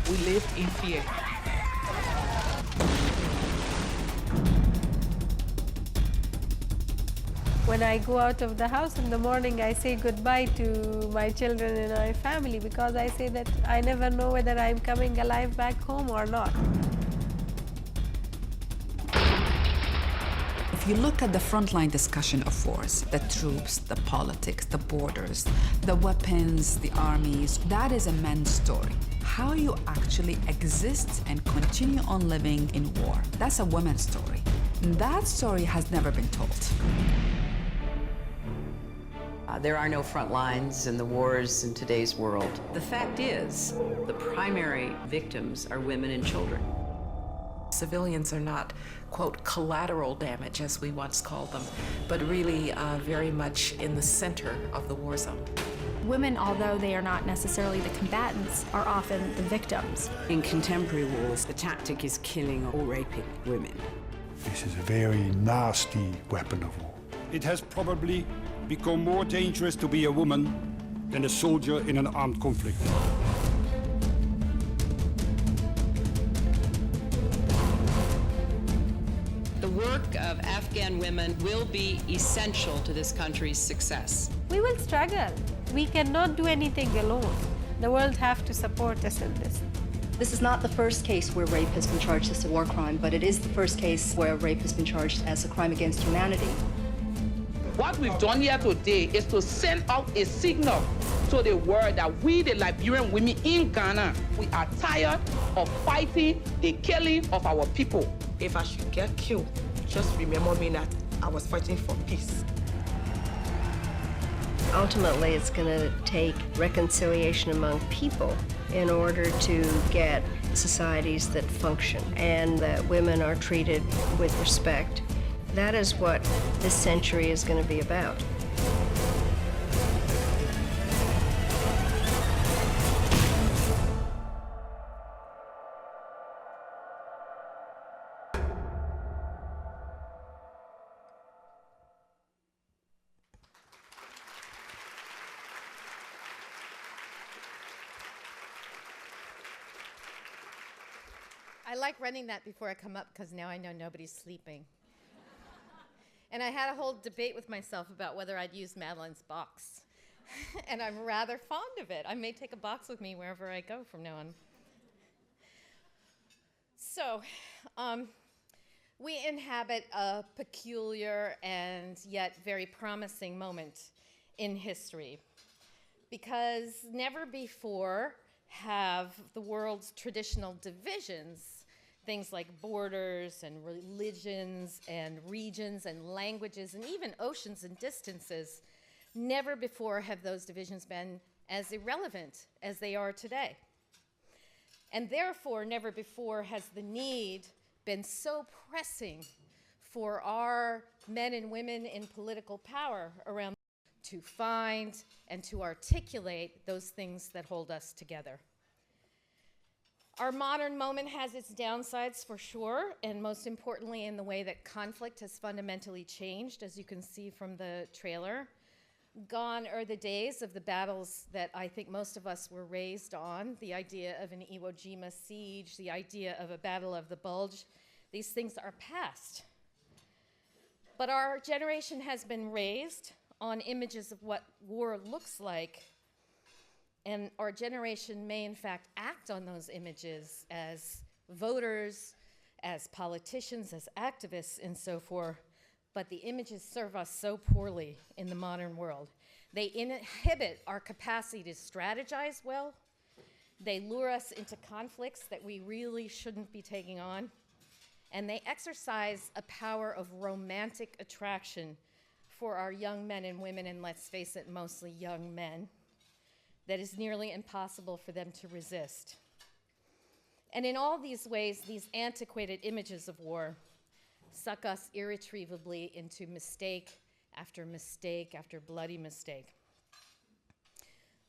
We lived in fear. When I go out of the house in the morning, I say goodbye to my children and my family because I say that I never know whether I'm coming alive back home or not. If you look at the frontline discussion of wars, the troops, the politics, the borders, the weapons, the armies, that is a man's story. How you actually exist and continue on living in war, that's a woman's story. That story has never been told. There are no front lines in the wars in today's world. The fact is, the primary victims are women and children. Civilians are not, quote, collateral damage, as we once called them, but really very much in the center of the war zone. Women, although they are not necessarily the combatants, are often the victims. In contemporary wars, the tactic is killing or raping women. This is a very nasty weapon of war. It has probably become more dangerous to be a woman than a soldier in an armed conflict. The work of Afghan women will be essential to this country's success. We will struggle. We cannot do anything alone. The world have to support us in this. This is not the first case where rape has been charged as a war crime, but it is the first case where rape has been charged as a crime against humanity. What we've done here today is to send out a signal to the world that we, the Liberian women in Ghana, we are tired of fighting the killing of our people. If I should get killed, just remember me that I was fighting for peace. Ultimately, it's going to take reconciliation among people in order to get societies that function and that women are treated with respect. That is what this century is going to be about. I like running that before I come up because now I know nobody's sleeping. And I had a whole debate with myself about whether I'd use Madeleine's box. And I'm rather fond of it. I may take a box with me wherever I go from now on. So, we inhabit a peculiar and yet very promising moment in history, because never before have the world's traditional divisions, things like borders and religions and regions and languages and even oceans and distances, never before have those divisions been as irrelevant as they are today. And therefore, never before has the need been so pressing for our men and women in political power around to find and to articulate those things that hold us together. Our modern moment has its downsides for sure, and most importantly in the way that conflict has fundamentally changed, as you can see from the trailer. Gone are the days of the battles that I think most of us were raised on, the idea of an Iwo Jima siege, the idea of a Battle of the Bulge. These things are past. But our generation has been raised on images of what war looks like, and our generation may in fact act on those images as voters, as politicians, as activists, and so forth. But the images serve us so poorly in the modern world. They inhibit our capacity to strategize well. They lure us into conflicts that we really shouldn't be taking on. And they exercise a power of romantic attraction for our young men and women, and let's face it, mostly young men, that is nearly impossible for them to resist. And in all these ways, these antiquated images of war suck us irretrievably into mistake after mistake after bloody mistake.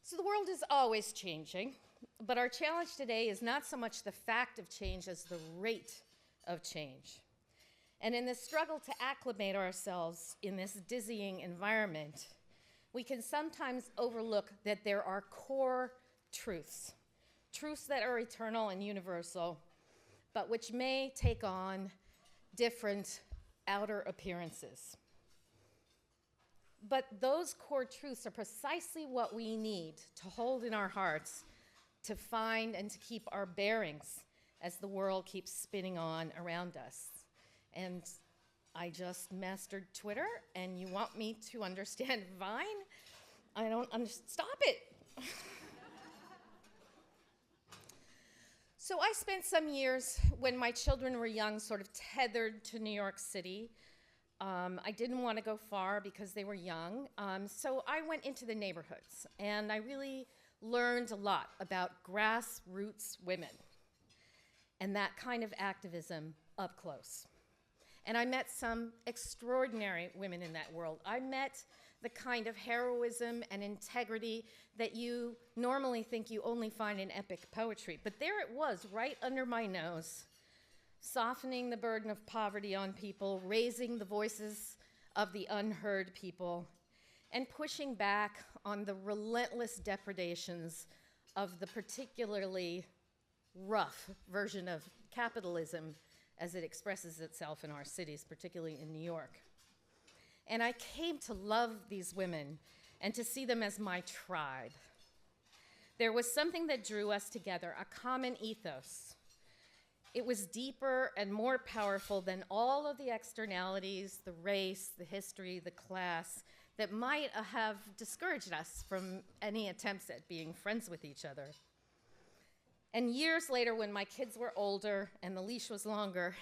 So the world is always changing, but our challenge today is not so much the fact of change as the rate of change. And in the struggle to acclimate ourselves in this dizzying environment, we can sometimes overlook that there are core truths, truths that are eternal and universal, but which may take on different outer appearances. But those core truths are precisely what we need to hold in our hearts, to find and to keep our bearings as the world keeps spinning on around us. And I just mastered Twitter, and you want me to understand Vine? I don't understand. Stop it. So I spent some years when my children were young sort of tethered to New York City. I didn't want to go far because they were young. So I went into the neighborhoods, and I really learned a lot about grassroots women and that kind of activism up close. And I met some extraordinary women in that world. I met the kind of heroism and integrity that you normally think you only find in epic poetry. But there it was, right under my nose, softening the burden of poverty on people, raising the voices of the unheard people, and pushing back on the relentless depredations of the particularly rough version of capitalism as it expresses itself in our cities, particularly in New York. And I came to love these women and to see them as my tribe. There was something that drew us together, a common ethos. It was deeper and more powerful than all of the externalities, the race, the history, the class, that might have discouraged us from any attempts at being friends with each other. And years later, when my kids were older and the leash was longer,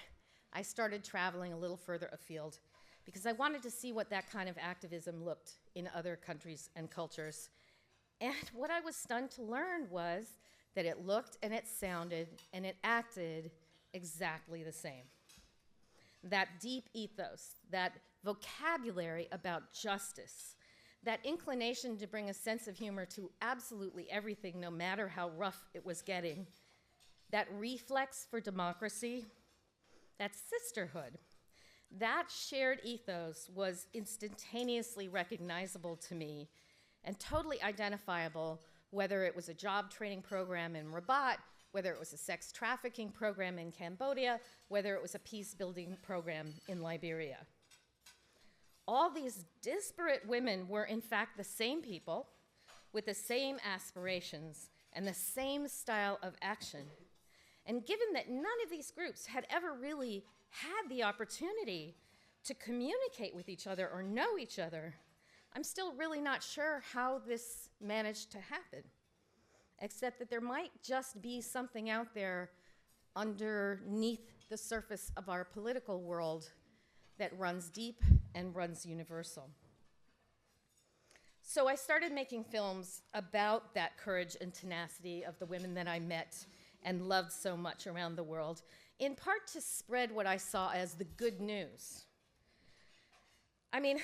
I started traveling a little further afield because I wanted to see what that kind of activism looked in other countries and cultures. And what I was stunned to learn was that it looked and it sounded and it acted exactly the same. That deep ethos, that vocabulary about justice, that inclination to bring a sense of humor to absolutely everything, no matter how rough it was getting, that reflex for democracy, that sisterhood, that shared ethos was instantaneously recognizable to me and totally identifiable, whether it was a job training program in Rabat, whether it was a sex trafficking program in Cambodia, whether it was a peace building program in Liberia. All these disparate women were in fact the same people with the same aspirations and the same style of action. And given that none of these groups had ever really had the opportunity to communicate with each other or know each other, I'm still really not sure how this managed to happen, except that there might just be something out there underneath the surface of our political world that runs deep and runs universal. So I started making films about that courage and tenacity of the women that I met and loved so much around the world, in part to spread what I saw as the good news. I mean,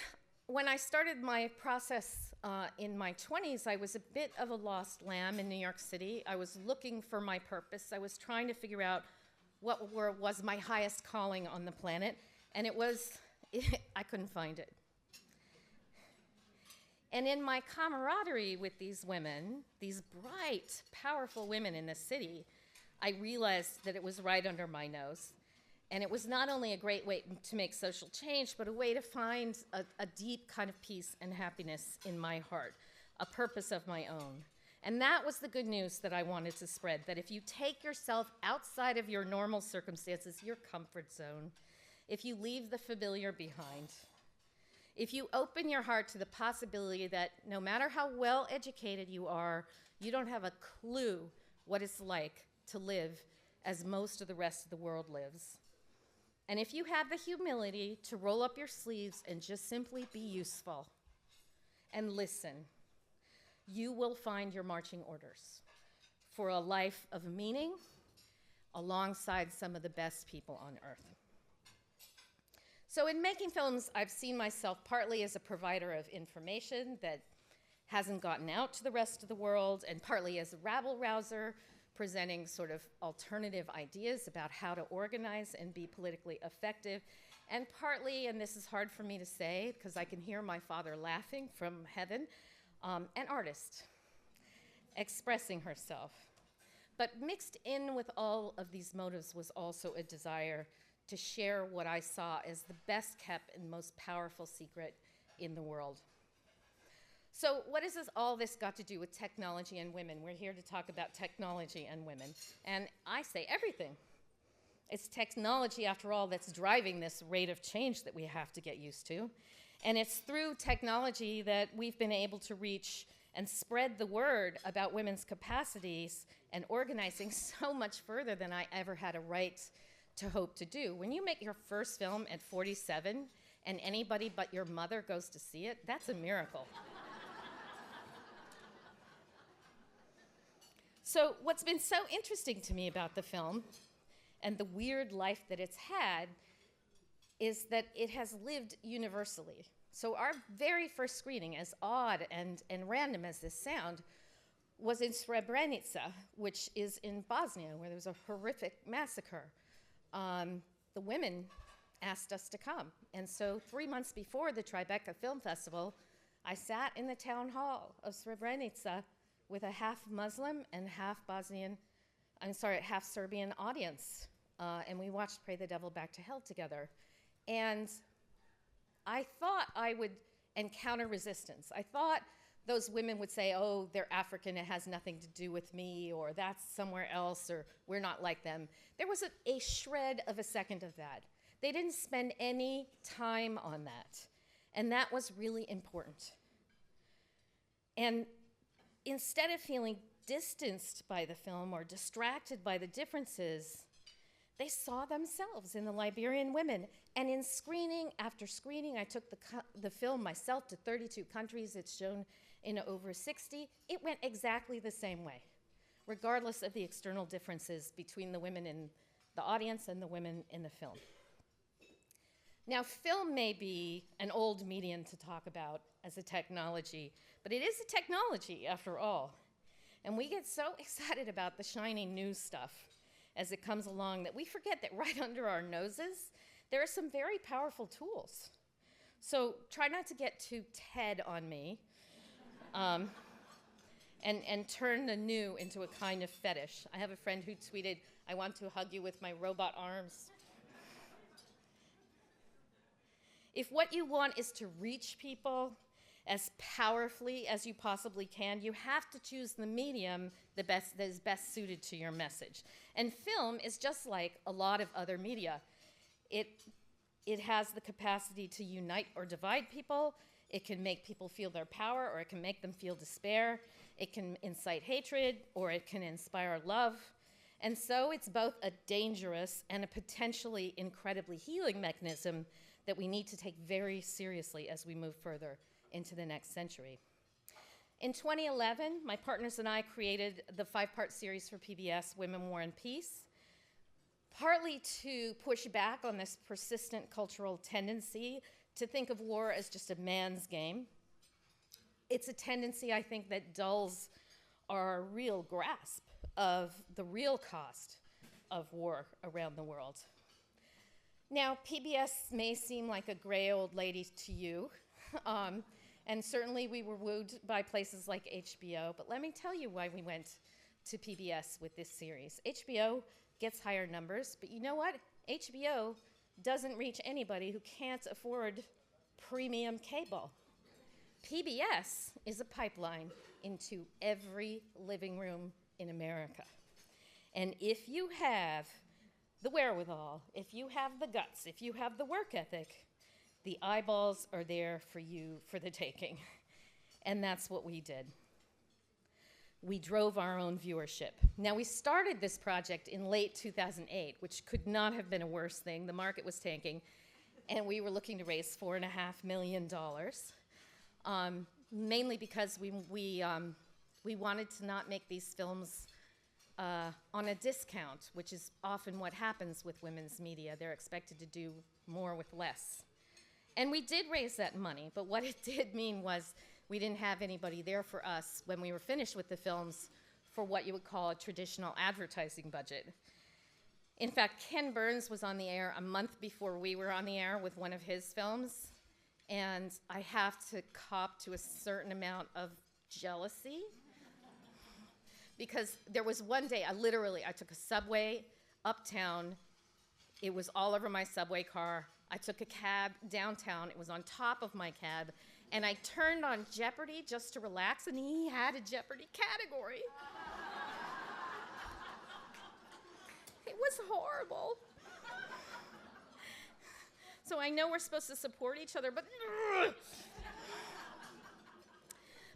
when I started my process in my 20s, I was a bit of a lost lamb in New York City. I was looking for my purpose. I was trying to figure out what was my highest calling on the planet, and I couldn't find it. And in my camaraderie with these women, these bright, powerful women in the city, I realized that it was right under my nose. And it was not only a great way to make social change, but a way to find a deep kind of peace and happiness in my heart, a purpose of my own. And that was the good news that I wanted to spread, that if you take yourself outside of your normal circumstances, your comfort zone, if you leave the familiar behind, if you open your heart to the possibility that no matter how well educated you are, you don't have a clue what it's like to live as most of the rest of the world lives. And if you have the humility to roll up your sleeves and just simply be useful and listen, you will find your marching orders for a life of meaning alongside some of the best people on earth. So in making films, I've seen myself partly as a provider of information that hasn't gotten out to the rest of the world, and partly as a rabble-rouser, presenting sort of alternative ideas about how to organize and be politically effective, and partly, and this is hard for me to say because I can hear my father laughing from heaven, an artist expressing herself. But mixed in with all of these motives was also a desire to share what I saw as the best kept and most powerful secret in the world. So what has all this got to do with technology and women? We're here to talk about technology and women. And I say everything. It's technology, after all, that's driving this rate of change that we have to get used to. And it's through technology that we've been able to reach and spread the word about women's capacities and organizing so much further than I ever had a right to hope to do. When you make your first film at 47 and anybody but your mother goes to see it, that's a miracle. So what's been so interesting to me about the film and the weird life that it's had is that it has lived universally. So our very first screening, as odd and random as this sound, was in Srebrenica, which is in Bosnia, where there was a horrific massacre. The women asked us to come. And so 3 months before the Tribeca Film Festival, I sat in the town hall of Srebrenica with a half Muslim and half Serbian audience. And we watched Pray the Devil Back to Hell together. And I thought I would encounter resistance. I thought those women would say, oh, they're African, it has nothing to do with me, or that's somewhere else, or we're not like them. There was a shred of a second of that. They didn't spend any time on that. And that was really important. And instead of feeling distanced by the film or distracted by the differences, they saw themselves in the Liberian women. And in screening after screening, I took the film myself to 32 countries. It's shown in over 60. It went exactly the same way, regardless of the external differences between the women in the audience and the women in the film. Now, film may be an old medium to talk about as a technology, but it is a technology after all. And we get so excited about the shiny new stuff as it comes along that we forget that right under our noses, there are some very powerful tools. So try not to get too TED on me and turn the new into a kind of fetish. I have a friend who tweeted, "I want to hug you with my robot arms." If what you want is to reach people as powerfully as you possibly can, you have to choose the medium that is best suited to your message. And film is just like a lot of other media. It has the capacity to unite or divide people. It can make people feel their power, or it can make them feel despair. It can incite hatred, or it can inspire love. And so it's both a dangerous and a potentially incredibly healing mechanism that we need to take very seriously as we move further into the next century. In 2011, my partners and I created the 5-part series for PBS, Women, War, and Peace, partly to push back on this persistent cultural tendency to think of war as just a man's game. It's a tendency, I think, that dulls our real grasp of the real cost of war around the world. Now, PBS may seem like a gray old lady to you, and certainly we were wooed by places like HBO, but let me tell you why we went to PBS with this series. HBO gets higher numbers, but you know what? HBO doesn't reach anybody who can't afford premium cable. PBS is a pipeline into every living room in America. And if you have the wherewithal, if you have the guts, if you have the work ethic, the eyeballs are there for you for the taking. And that's what we did. We drove our own viewership. Now, we started this project in late 2008, which could not have been a worse thing. The market was tanking, and we were looking to raise $4.5 million, mainly because we wanted to not make these films on a discount, which is often what happens with women's media. They're expected to do more with less. And we did raise that money, but what it did mean was we didn't have anybody there for us when we were finished with the films for what you would call a traditional advertising budget. In fact, Ken Burns was on the air a month before we were on the air with one of his films, and I have to cop to a certain amount of jealousy because there was one day I took a subway uptown. It was all over my subway car. I took a cab downtown. It was on top of my cab. And I turned on Jeopardy just to relax, and he had a Jeopardy category. It was horrible. So I know we're supposed to support each other,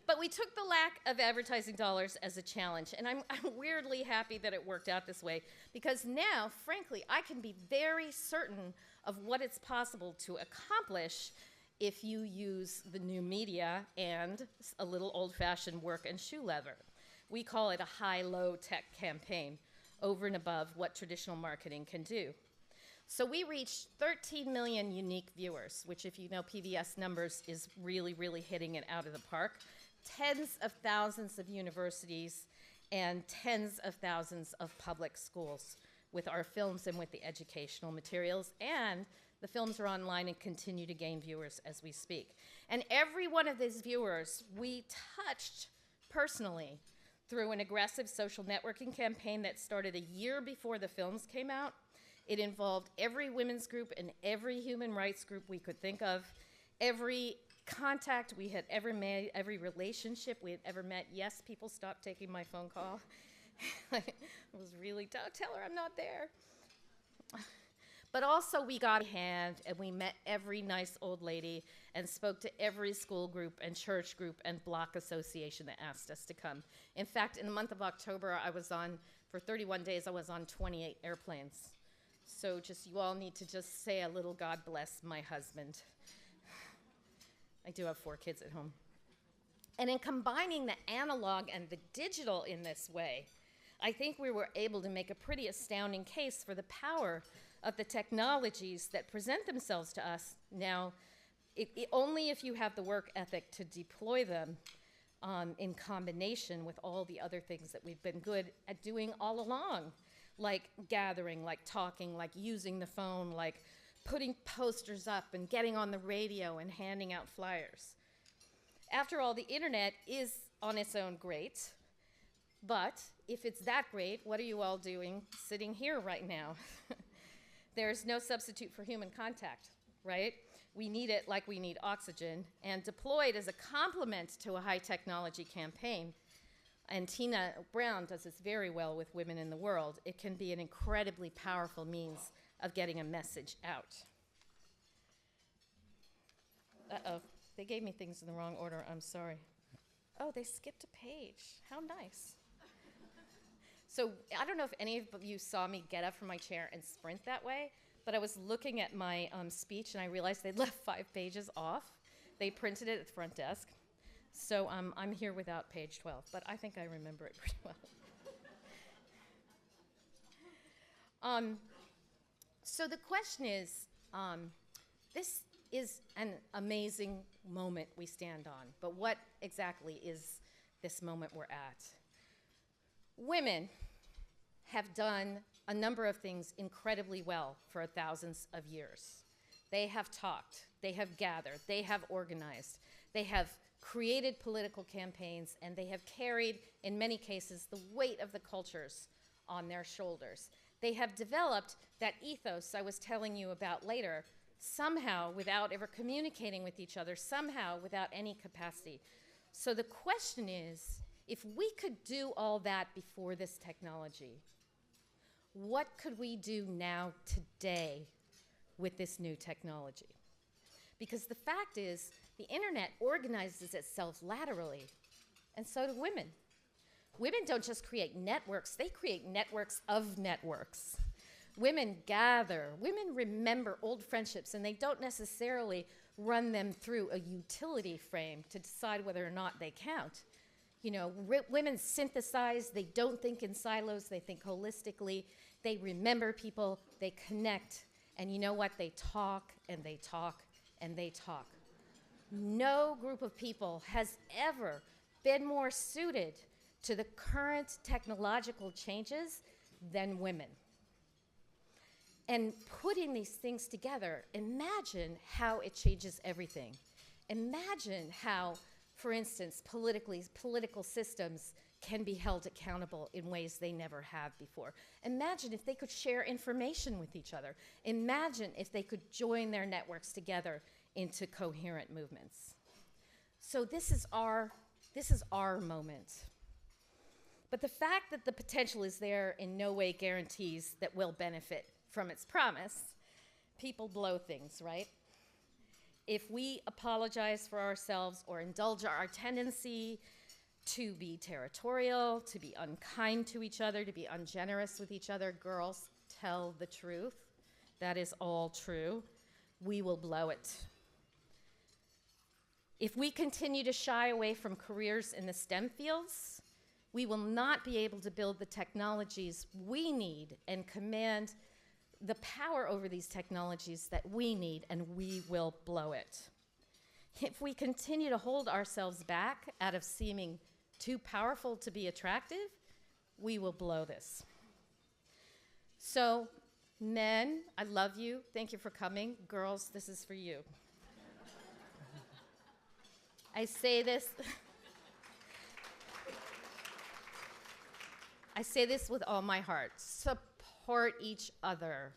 but we took the lack of advertising dollars as a challenge, and I'm weirdly happy that it worked out this way, because now, frankly, I can be very certain of what it's possible to accomplish if you use the new media and a little old-fashioned work and shoe leather. We call it a high-low tech campaign, over and above what traditional marketing can do. So we reached 13 million unique viewers, which, if you know PBS numbers, is really, really hitting it out of the park. Tens of thousands of universities and tens of thousands of public schools with our films and with the educational materials. And the films are online and continue to gain viewers as we speak. And every one of these viewers we touched personally through an aggressive social networking campaign that started a year before the films came out. It involved every women's group and every human rights group we could think of, every contact we had ever made, every relationship we had ever met. Yes, people stopped taking my phone call. It was really, don't tell her I'm not there. But also we got a hand and we met every nice old lady and spoke to every school group and church group and block association that asked us to come. In fact, in the month of October, for 31 days, I was on 28 airplanes. So you all need to just say a little God bless my husband. I do have 4 kids at home. And in combining the analog and the digital in this way, I think we were able to make a pretty astounding case for the power of the technologies that present themselves to us now, only if you have the work ethic to deploy them in combination with all the other things that we've been good at doing all along, like gathering, like talking, like using the phone, like putting posters up and getting on the radio and handing out flyers. After all, the internet is on its own great, but if it's that great, what are you all doing sitting here right now? There's no substitute for human contact, right? We need it like we need oxygen, and deployed as a complement to a high technology campaign, and Tina Brown does this very well with Women in the World, it can be an incredibly powerful means of getting a message out. Uh-oh, they gave me things in the wrong order, I'm sorry. Oh, they skipped a page, how nice. So I don't know if any of you saw me get up from my chair and sprint that way, but I was looking at my speech and I realized they'd left 5 pages off. They printed it at the front desk. So I'm here without page 12, but I think I remember it pretty well. So the question is, this is an amazing moment we stand on, but what exactly is this moment we're at? Women have done a number of things incredibly well for thousands of years. They have talked, they have gathered, they have organized, they have created political campaigns, and they have carried, in many cases, the weight of the cultures on their shoulders. They have developed that ethos I was telling you about later, somehow without ever communicating with each other, somehow without any capacity. So the question is, if we could do all that before this technology, what could we do now, today, with this new technology? Because the fact is, the internet organizes itself laterally, and so do women. Women don't just create networks, they create networks of networks. Women gather, women remember old friendships, and they don't necessarily run them through a utility frame to decide whether or not they count. You know, women synthesize, they don't think in silos, they think holistically, they remember people, they connect, and you know what? They talk, and they talk, and they talk. No group of people has ever been more suited to the current technological changes than women. And putting these things together, imagine how it changes everything. Imagine how, for instance, political systems can be held accountable in ways they never have before. Imagine if they could share information with each other. Imagine if they could join their networks together into coherent movements. So this is our moment. But the fact that the potential is there in no way guarantees that we'll benefit from its promise. People blow things, right? If we apologize for ourselves or indulge our tendency to be territorial, to be unkind to each other, to be ungenerous with each other, girls, tell the truth. That is all true. We will blow it. If we continue to shy away from careers in the STEM fields, we will not be able to build the technologies we need and command the power over these technologies that we need, and we will blow it. If we continue to hold ourselves back out of seeming too powerful to be attractive, we will blow this. So, men, I love you. Thank you for coming. Girls, this is for you. I say this with all my heart. Support each other.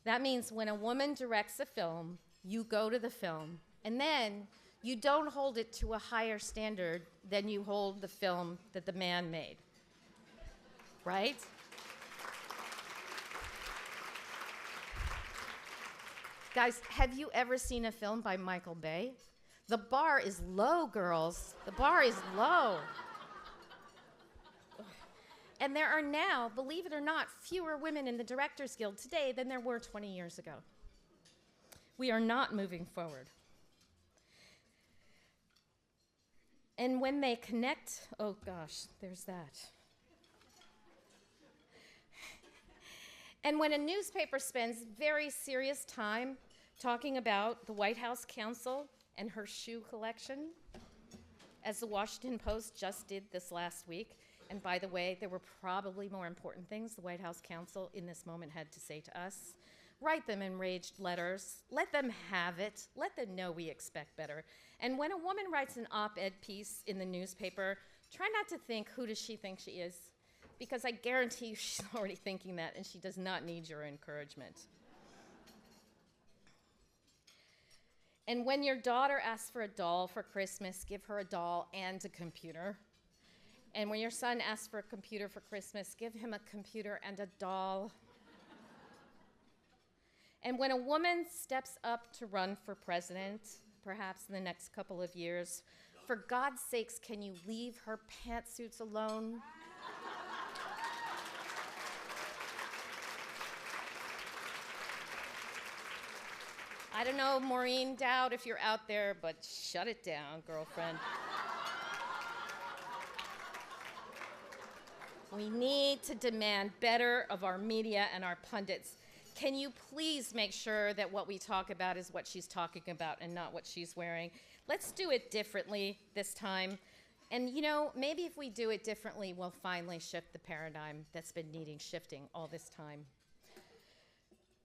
That means when a woman directs a film, you go to the film, and then you don't hold it to a higher standard than you hold the film that the man made. Right? Guys, have you ever seen a film by Michael Bay? The bar is low, girls. The bar is low. And there are now, believe it or not, fewer women in the Directors Guild today than there were 20 years ago. We are not moving forward. And when they connect, oh gosh, there's that. And when a newspaper spends very serious time talking about the White House counsel and her shoe collection, as the Washington Post just did this last week, and by the way, there were probably more important things the White House counsel in this moment had to say to us. Write them enraged letters. Let them have it. Let them know we expect better. And when a woman writes an op-ed piece in the newspaper, try not to think, who does she think she is? Because I guarantee you she's already thinking that, and she does not need your encouragement. And when your daughter asks for a doll for Christmas, give her a doll and a computer. And when your son asks for a computer for Christmas, give him a computer and a doll. And when a woman steps up to run for president, perhaps in the next couple of years, for God's sakes, can you leave her pantsuits alone? I don't know, Maureen Dowd, if you're out there, but shut it down, girlfriend. We need to demand better of our media and our pundits. Can you please make sure that what we talk about is what she's talking about and not what she's wearing? Let's do it differently this time. And you know, maybe if we do it differently, we'll finally shift the paradigm that's been needing shifting all this time.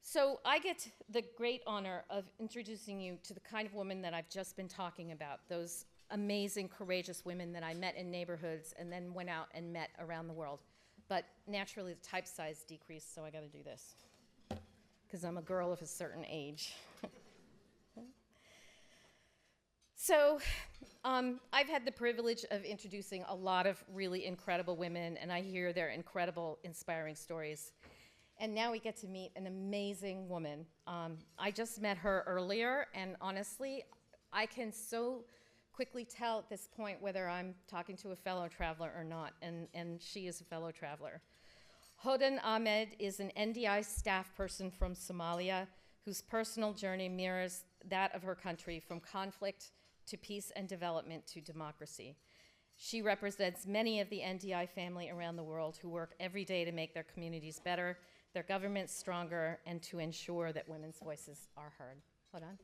So I get the great honor of introducing you to the kind of woman that I've just been talking about, those amazing, courageous women that I met in neighborhoods and then went out and met around the world. But naturally, the type size decreased, so I gotta do this, because I'm a girl of a certain age. So I've had the privilege of introducing a lot of really incredible women, and I hear their incredible, inspiring stories. And now we get to meet an amazing woman. I just met her earlier, and honestly, I can so quickly tell at this point whether I'm talking to a fellow traveler or not, and she is a fellow traveler. Hodan Ahmed is an NDI staff person from Somalia whose personal journey mirrors that of her country, from conflict to peace and development to democracy. She represents many of the NDI family around the world who work every day to make their communities better, their governments stronger, and to ensure that women's voices are heard. Hold on.